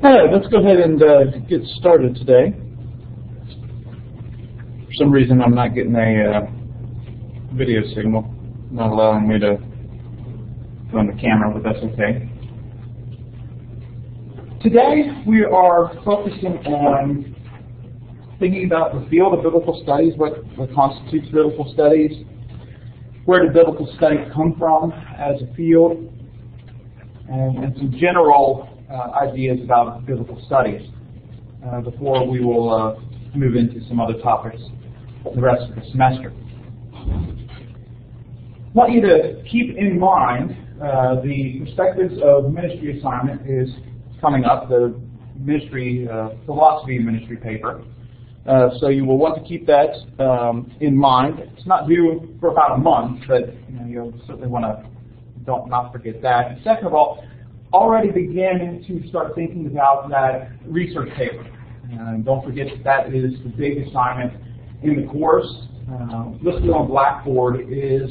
Alright, let's go ahead and get started today. For some reason I'm not getting a video signal, not allowing me to go on the camera, but that's okay. Today we are focusing on thinking about the field of biblical studies, what constitutes biblical studies, where do biblical studies come from as a field, and some general ideas about biblical studies before we will move into some other topics the rest of the semester. I want you to keep in mind the Perspectives of Ministry assignment is coming up, the ministry philosophy ministry paper. So you will want to keep that in mind. It's not due for about a month, but you'll certainly want to not forget that. And second of all, already begin to start thinking about that research paper. And don't forget that is the big assignment in the course. Listed on Blackboard is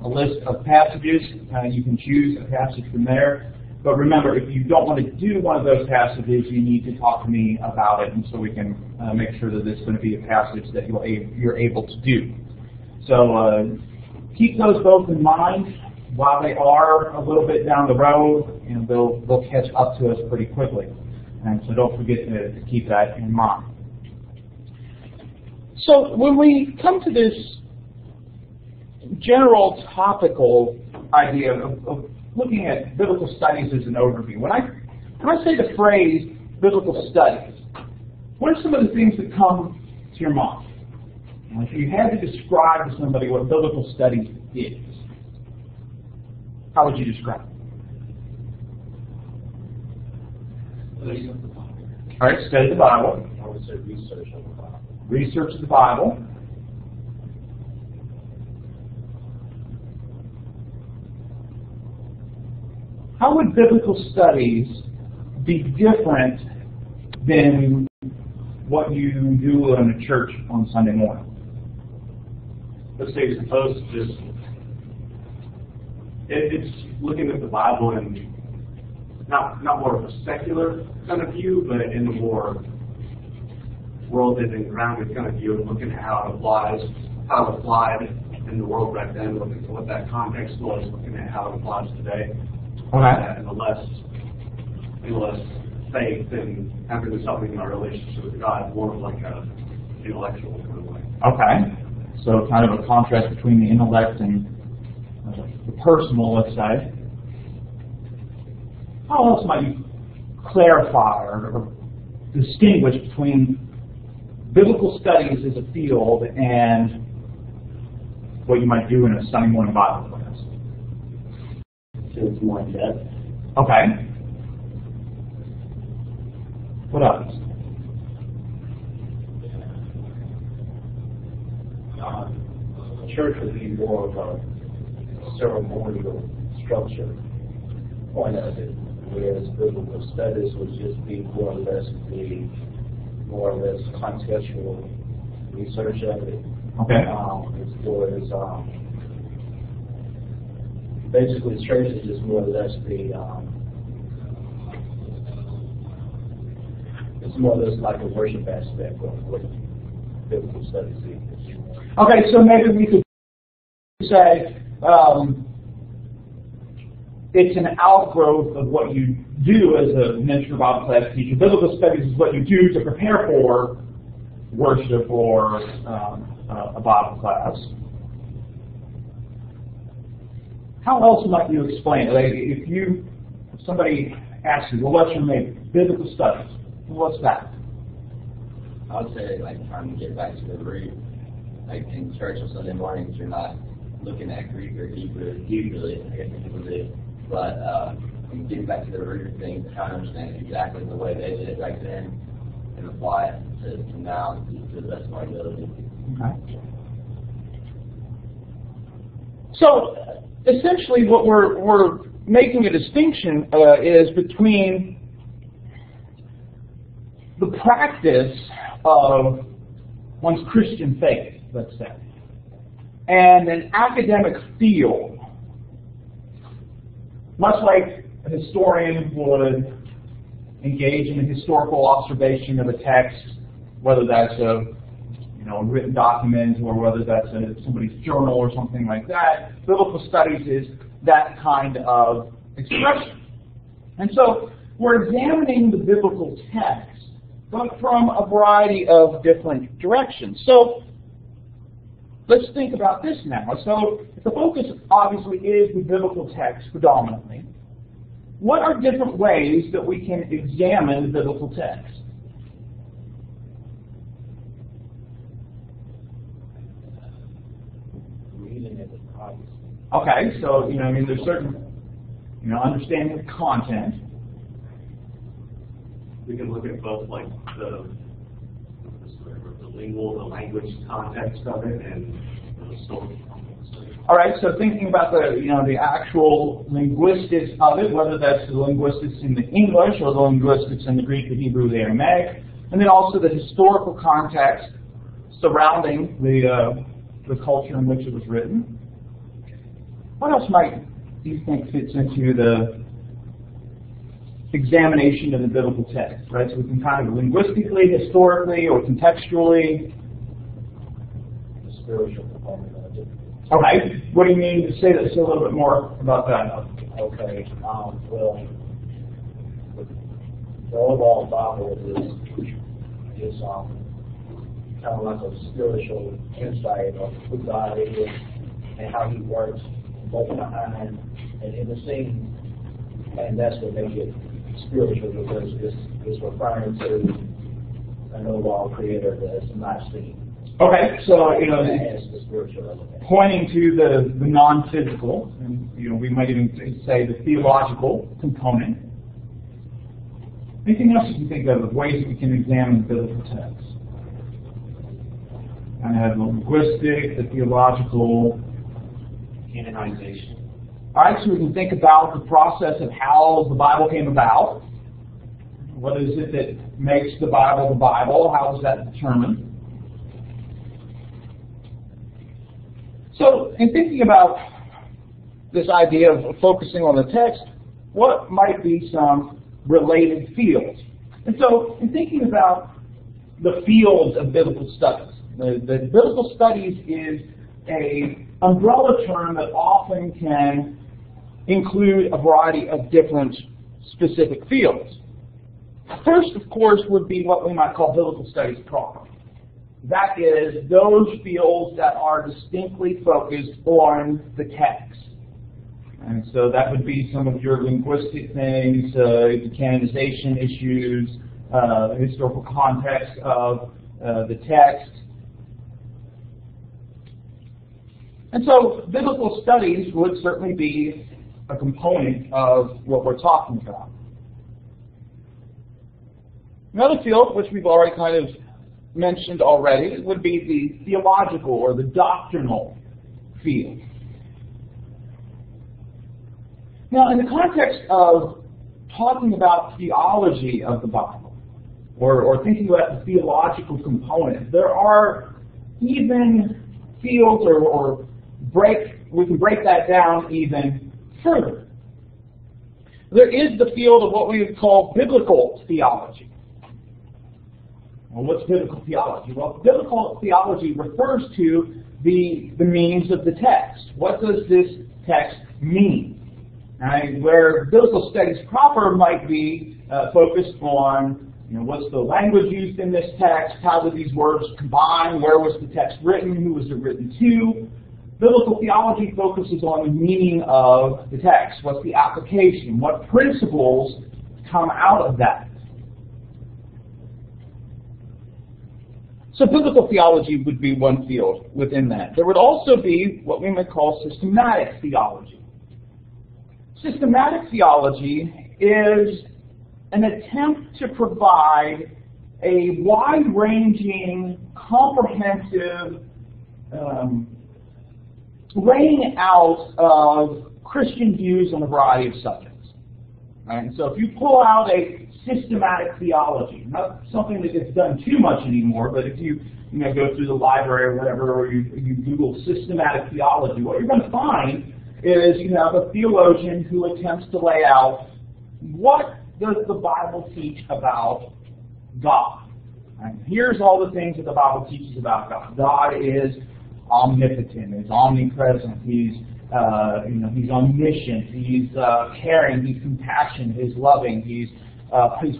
a list of passages. You can choose a passage from there. But remember, if you don't want to do one of those passages, you need to talk to me about it, and so we can make sure that it's going to be a passage that you're able to do. So keep those both in mind. While they are a little bit down the road, they'll catch up to us pretty quickly. And so don't forget to keep that in mind. So when we come to this general topical idea of looking at biblical studies as an overview, when I say the phrase biblical studies, what are some of the things that come to your mind? If you had to describe to somebody what biblical studies is, how would you describe it? Study of the Bible. All right, study the Bible. I would say research of the Bible. Research of the Bible. How would biblical studies be different than what you do in a church on Sunday morning? Let's say as opposed to just it's looking at the Bible in not more of a secular kind of view, but in a more worlded and grounded kind of view, of looking at how it applied in the world back then, looking at what that context was, looking at how it applies today, and the less faith and having something in our relationship with God, more of like a intellectual kind of way. Okay, so kind of a contrast between the intellect and the personal, let's say. How else might you clarify or distinguish between biblical studies as a field and what you might do in a Sunday morning Bible class? So it's more in depth. Okay. What else? Church would be more of a ceremonial structure point of it, whereas biblical studies would just be more or less contextual research of it. Okay. As far as basically church is just more or less it's more or less like a worship aspect of what biblical studies is. Okay, so maybe we could say it's an outgrowth of what you do as a minister Bible class teacher. Biblical studies is what you do to prepare for worship or a Bible class. How else might you explain it? Like if somebody asks you, well, what's your major? Biblical studies. What's that? I would say trying to get back to the root. Like in church on Sunday mornings, you're not looking at Greek or Hebrew usually. I guess people do. But getting back to the root of things, trying to understand exactly the way they did it back then and apply it to now to the best of our ability. Okay. So essentially, what we're making a distinction is between the practice of one's Christian faith, let's say, and an academic field, much like a historian would engage in a historical observation of a text, whether that's a written document or whether that's somebody's journal or something like that. Biblical studies is that kind of expression. And so we're examining the biblical text, but from a variety of different directions. So let's think about this now. So the focus obviously is the biblical text predominantly. What are different ways that we can examine the biblical text? Okay, so there's certain understanding of content. We can look at both like the lingual, the language context of it, and the historical context of it. All right, so thinking about the actual linguistics of it, whether that's the linguistics in the English or the linguistics in the Greek, the Hebrew, the Aramaic, and then also the historical context surrounding the culture in which it was written. What else might you think fits into the examination of the biblical text, right? So we can kind of linguistically, historically, or contextually. The spiritual component of it. Okay, what do you mean to say that? Say a little bit more about that. Okay, well, the overall Bible is kind of like a spiritual insight of who God is and how He works both behind and in the scene, and that's what makes it spiritual, because it's referring to an overall creator that's not seen. Okay, so That's the spiritual element. Pointing to the non-physical, and we might even say the theological component. Anything else you can think of ways that we can examine the biblical text? And have the linguistic, the theological, Canonization. All right, so we can think about the process of how the Bible came about. What is it that makes the Bible the Bible? How is that determined? So, in thinking about this idea of focusing on the text, what might be some related fields? And so, in thinking about the fields of biblical studies, the biblical studies is an umbrella term that often can include a variety of different specific fields. First, of course, would be what we might call biblical studies proper. That is, those fields that are distinctly focused on the text. And so that would be some of your linguistic things, the canonization issues, the historical context of the text. And so biblical studies would certainly be a component of what we're talking about. Another field, which we've already kind of mentioned already, would be the theological or the doctrinal field. Now, in the context of talking about theology of the Bible, or thinking about the theological component, there are even fields we can break that down even further. There is the field of what we would call biblical theology. Well, what's biblical theology? Well, biblical theology refers to the meanings of the text. What does this text mean? And where biblical studies proper might be focused on what's the language used in this text, how do these words combine, where was the text written, who was it written to. Biblical theology focuses on the meaning of the text. What's the application? What principles come out of that? So biblical theology would be one field within that. There would also be what we might call systematic theology. Systematic theology is an attempt to provide a wide-ranging, comprehensive laying out of Christian views on a variety of subjects. Right? And so if you pull out a systematic theology, not something that gets done too much anymore, but if you go through the library or whatever, or you Google systematic theology, what you're going to find is you have a theologian who attempts to lay out what does the Bible teach about God? Right? Here's all the things that the Bible teaches about God. God is omnipotent, He's omnipresent, He's He's omniscient, He's caring, He's compassionate, He's loving, He's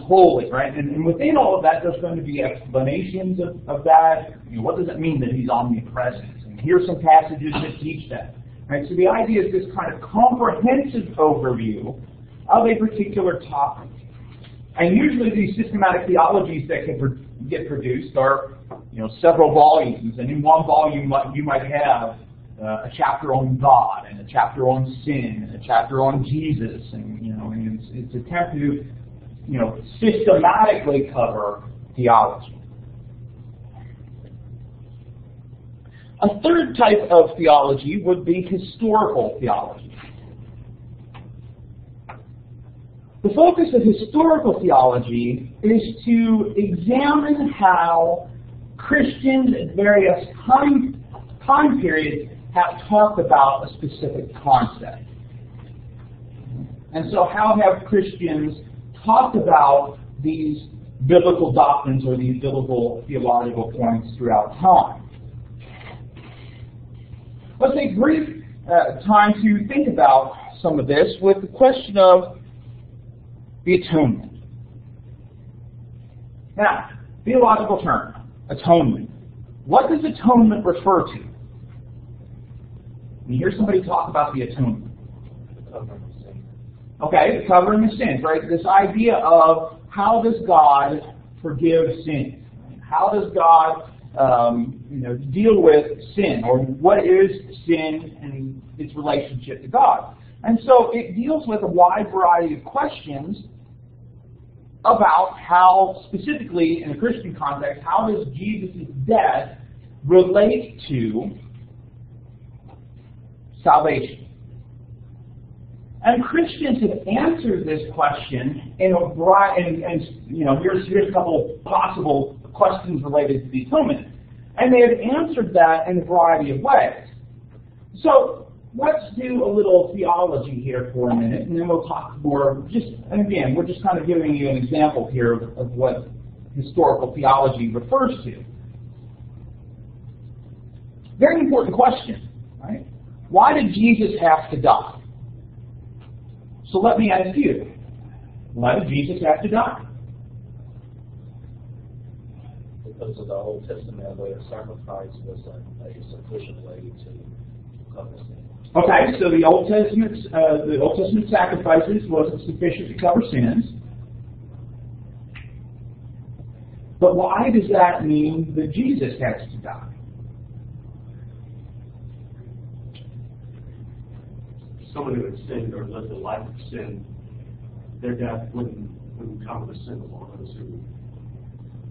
holy, right? And within all of that, there's going to be explanations of that. What does it mean that He's omnipresent? And here's some passages that teach that. Right? So the idea is this kind of comprehensive overview of a particular topic. And usually these systematic theologies that can get produced are, several volumes. And in one volume, you might have a chapter on God, and a chapter on sin, and a chapter on Jesus, and it's an attempt to systematically cover theology. A third type of theology would be historical theology. The focus of historical theology is to examine how Christians at various time periods have talked about a specific concept. And so how have Christians talked about these biblical doctrines or these biblical theological points throughout time? Let's take brief time to think about some of this with the question of the atonement. Now, theological term, atonement. What does atonement refer to? You hear somebody talk about the atonement. Okay, the covering of sins, right? This idea of how does God forgive sins? How does God deal with sin, or what is sin and its relationship to God? And so it deals with a wide variety of questions about how, specifically in a Christian context, how does Jesus' death relate to salvation? And Christians have answered this question in a variety, and here's a couple of possible questions related to the atonement. And they have answered that in a variety of ways. So let's do a little theology here for a minute, and then we'll talk more. And again, we're just kind of giving you an example here of what historical theology refers to. Very important question, right? Why did Jesus have to die? So let me ask you, why did Jesus have to die? Because of the Old Testament, where sacrifice was a sufficient way to cover sin. Okay, so the Old Testament sacrifices wasn't sufficient to cover sins. But why does that mean that Jesus has to die? Someone who had sinned or lived a life of sin, their death wouldn't cover the sin of all those who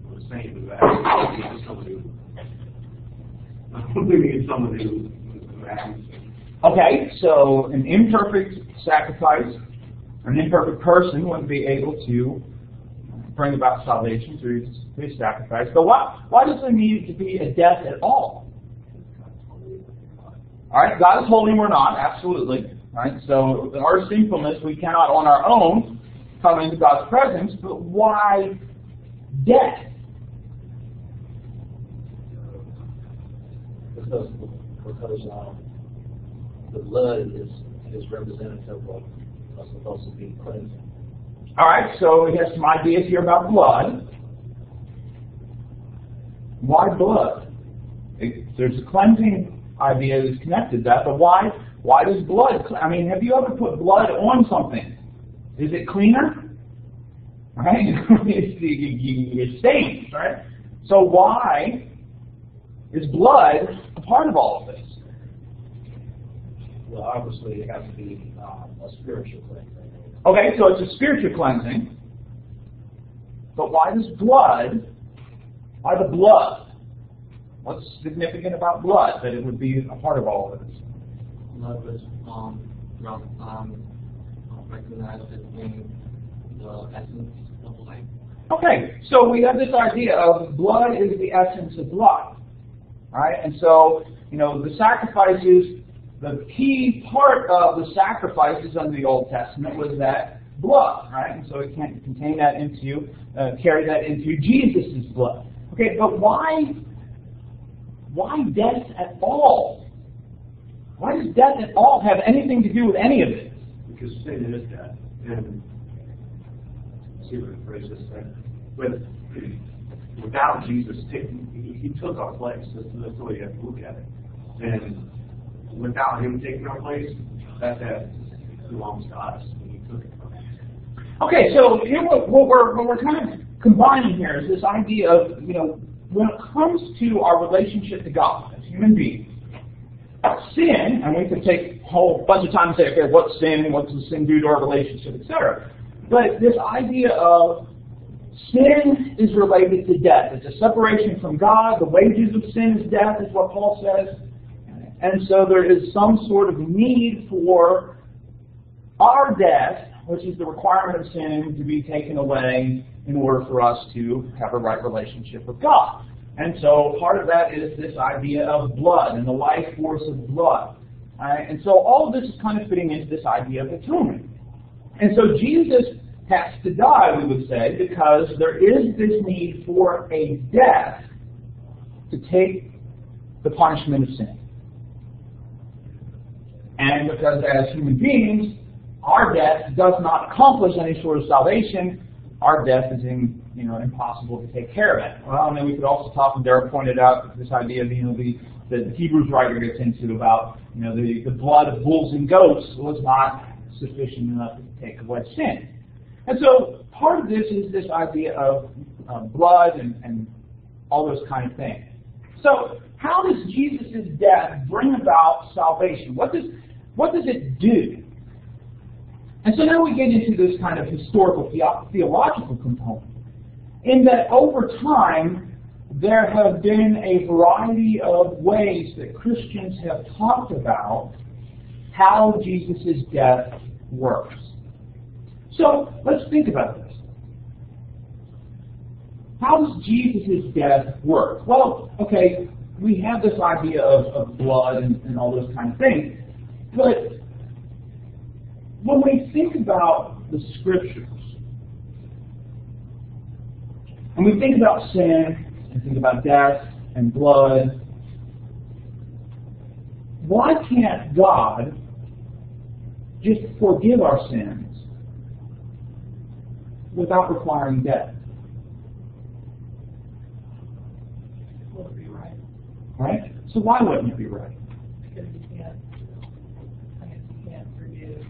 were saved. Someone who hadn't. Okay, so an imperfect sacrifice, an imperfect person wouldn't be able to bring about salvation through his sacrifice. But why does there need to be a death at all? All right, God is holy and we're not, absolutely. Right? So our sinfulness, we cannot on our own come into God's presence, but why death? Because the blood is representative of what's supposed to be cleansing. All right, so we have some ideas here about blood. Why blood? There's a cleansing idea that's connected to that, but why does blood? I mean, have you ever put blood on something? Is it cleaner? Right? It stains, right? So why is blood a part of all of this? Well, obviously, it has to be a spiritual cleansing. Okay, so it's a spiritual cleansing. But why does blood? Why the blood? What's significant about blood that it would be a part of all of this? Blood was recognized as being the essence of life. Okay, so we have this idea of blood is the essence of life. All right, and so the sacrifices. The key part of the sacrifices under the Old Testament was that blood, right? And so it can't contain that into, carry that into Jesus' blood. Okay, but why death at all? Why does death at all have anything to do with any of this? Because sin is death. And let's see what I phrase this thing. Without Jesus, he took our place. That's the way you have to look at it. And without him taking our place, that death belongs to us. And he took it from us. Okay, so here what we're kind of combining here is this idea of, when it comes to our relationship to God as human beings, sin, and we could take a whole bunch of time to say, okay, what's sin, what does sin do to our relationship, etc. But this idea of sin is related to death. It's a separation from God. The wages of sin is death, is what Paul says. And so there is some sort of need for our death, which is the requirement of sin, to be taken away in order for us to have a right relationship with God. And so part of that is this idea of blood and the life force of blood. And so all of this is kind of fitting into this idea of atonement. And so Jesus has to die, we would say, because there is this need for a death to take the punishment of sin. And because as human beings, our death does not accomplish any sort of salvation, our death is impossible to take care of it. Well, and then we could also talk, and Derek pointed out this idea of, the Hebrews writer gets into about, the blood of bulls and goats was not sufficient enough to take away sin. And so part of this is this idea of blood and all those kind of things. So how does Jesus' death bring about salvation? What does it do? And so now we get into this kind of historical theological component, in that over time there have been a variety of ways that Christians have talked about how Jesus' death works. So let's think about this. How does Jesus' death work? Well, okay, we have this idea of blood and all those kind of things, but when we think about the Scriptures, and we think about sin, and think about death and blood, why can't God just forgive our sins without requiring death? Will it be right? Right? So why wouldn't it be right? Because you can't forgive.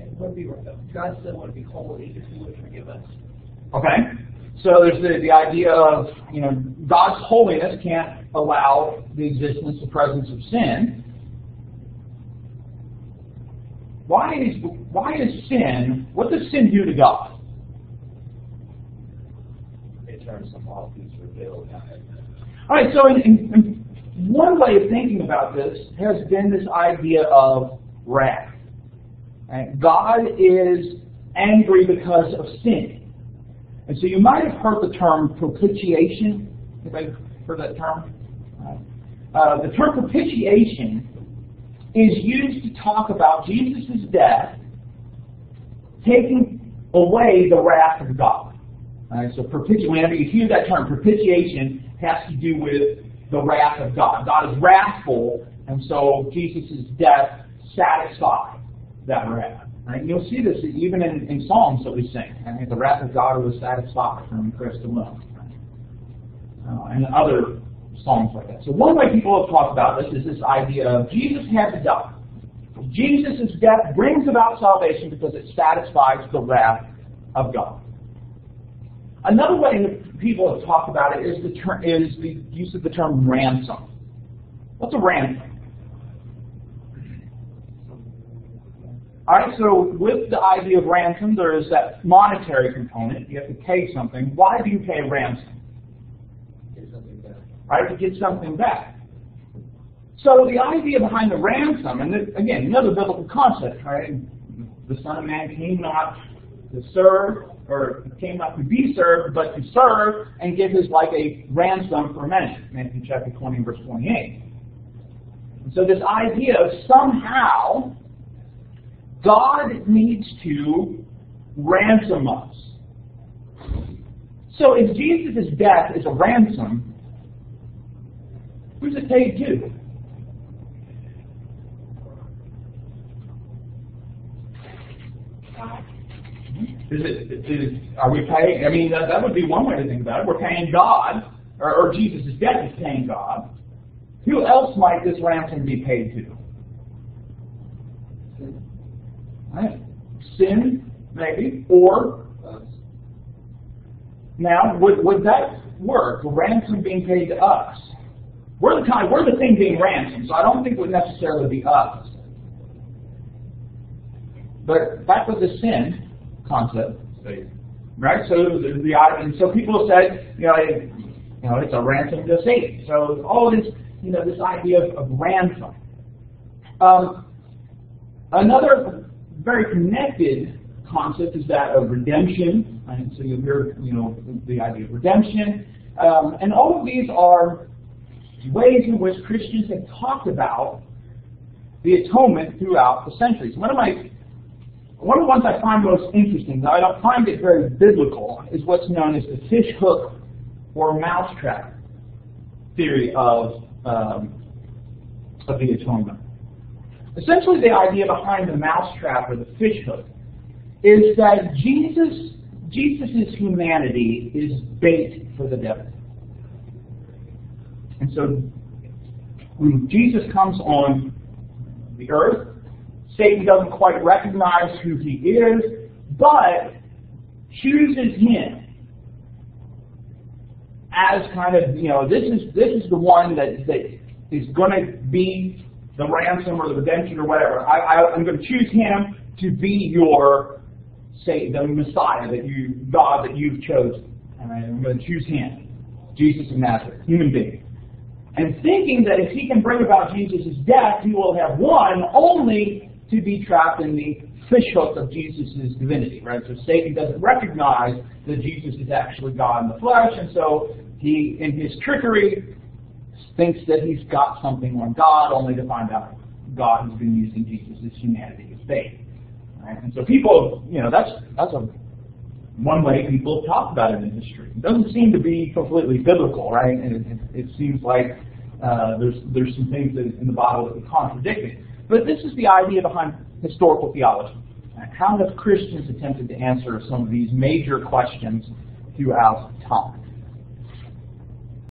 It would be right. God still would be holy if He would forgive us. Okay? So there's the idea of, God's holiness can't allow the existence or presence of sin. Why is sin, what does sin do to God? It turns some off He's revealed. All right, so in one way of thinking about this has been this idea of wrath. Right? God is angry because of sin. And so you might have heard the term propitiation. Anybody heard that term? The term propitiation is used to talk about Jesus' death taking away the wrath of God. So whenever you hear that term, propitiation has to do with the wrath of God. God is wrathful, and so Jesus' death satisfied that wrath. Right? You'll see this even in songs that we sing. The wrath of God was satisfied from Christ alone. Right? And other songs like that. So one way people have talked about this is this idea of Jesus had to die. Jesus' death brings about salvation because it satisfies the wrath of God. Another way that people have talked about it is the use of the term ransom. What's a ransom? All right, so with the idea of ransom, there is that monetary component. You have to pay something. Why do you pay ransom? Get something back. Right, to get something back. So the idea behind the ransom, and again, another biblical concept, right? The Son of Man came not to serve, or came not to be served, but to serve and give His life a ransom for many. Matthew chapter 20, verse 28. And so this idea of somehow God needs to ransom us. So if Jesus' death is a ransom, who's it paid to? Are we paying? I mean, that would be one way to think about it. We're paying God, or Jesus' death is paying God. Who else might this ransom be paid to? Right? Sin, maybe, or us. Now, would that work? A ransom being paid to us? We're the thing being ransomed, so I don't think it would necessarily be us. But back with the sin concept, right? So so people said, it's a ransom to Satan. So all this, this idea of ransom. Another very connected concept is that of redemption. And so you'll hear, the idea of redemption, and all of these are ways in which Christians have talked about the atonement throughout the centuries. One of the ones I find most interesting, though I don't find it very biblical, is what's known as the fish hook or mousetrap theory of the atonement. Essentially, the idea behind the mousetrap or the fish hook is that Jesus' humanity is bait for the devil. And so when Jesus comes on the earth, Satan doesn't quite recognize who he is, but chooses him as kind of, this is the one that is going to be the ransom or the redemption or whatever. I'm going to choose him to be your, say, the Messiah God that you've chosen. And I'm going to choose him, Jesus of Nazareth, human being. And thinking that if he can bring about Jesus' death, he will have won, only to be trapped in the fishhook of Jesus' divinity, right? So Satan doesn't recognize that Jesus is actually God in the flesh, and so he, in his trickery, thinks that he's got something on God, only to find out God has been using Jesus' humanity as bait. Right? And so people, that's one way people have talked about it in history. It doesn't seem to be completely biblical, right? And it seems like there's some things in the Bible that would contradict it. But this is the idea behind historical theology. How have Christians attempted to answer some of these major questions throughout time?